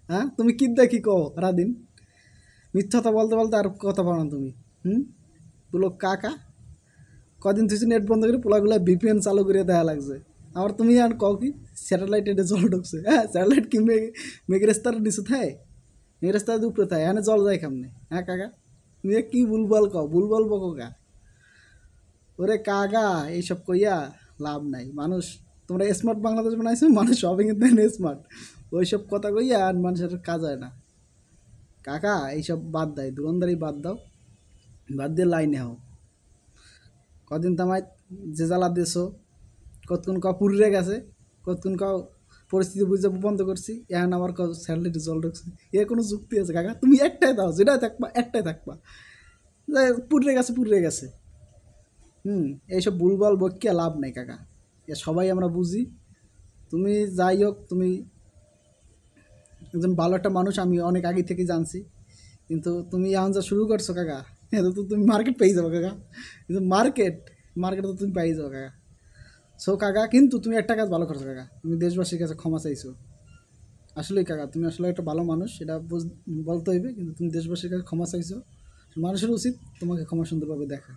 হ্যাঁ, তুমি কি দেখি কও রাদিন মিথ্যা বলতে বলতে আর কথা পাও না তুমি। হুম, বলো কাকা কদিন তুই নেট বন্ধ করে পোলাগুলা ভিপিএন চালু করে দেওয়া লাগছে। আবার তুমি আর কও কি স্যাটেলাইট এটা জল ঢুকছে। হ্যাঁ, স্যাটেলাইট কি মেঘরেস্তার নিচু থায়, মেঘরেস্তার উপরে থায়, এখানে জল যায় কেমনে? হ্যাঁ কাকা, তুমি কি ভুলভাল কও, ভুলভাল বকো কা। ওরে কাকা, এইসব কইয়া লাভ নাই। মানুষ, তোমরা স্মার্ট বাংলাদেশ বানাইছো, মানুষ সবই কিন্তু স্মার্ট। ওইসব কথা কইয়া আর মানুষের কাজ হয় না। কাকা এইসব বাদ দেয়, দোকানদারি বাদ দাও, বাদ দিয়ে লাইনে হও। কদিন তামায় যে জ্বালা দিয়েছো, কতক্ষণ কাউ পুড়ে গেছে, কতক্ষণ কাউ পরিস্থিতি বুঝে বন্ধ করছি, এখন আবার কাউ স্যাটেলাইটে জল ঢুকছে। এর কোনো যুক্তি আছে কাকা? তুমি একটাই দাও, যেটাই থাকবা একটাই থাকবা, যে পুড়ে গেছে পুড়ে গেছে। হুম, এইসব ভুলভাল বকিয়া লাভ নেই কাকা, এ সবাই আমরা বুঝি। তুমি যাই হোক, তুমি একজন ভালো একটা মানুষ, আমি অনেক আগে থেকে জানছি। কিন্তু তুমি এখন যা শুরু করছো কাকা, এটা তো তুমি মার্কেট পেয়ে যাবো কাকা। কিন্তু মার্কেটে তো তুমি পেয়ে যাবো কাকা। সো কাকা, কিন্তু তুমি একটা কাজ ভালো করছো কাকা, তুমি দেশবাসীর কাছে ক্ষমা চাইছো। আসলেই কাকা, তুমি আসলে একটা ভালো মানুষ, এটা বলতে হইবে। কিন্তু তুমি দেশবাসীর কাছে ক্ষমা চাইছো, মানুষের উচিত তোমাকে ক্ষমা সুন্দরভাবে দেখা।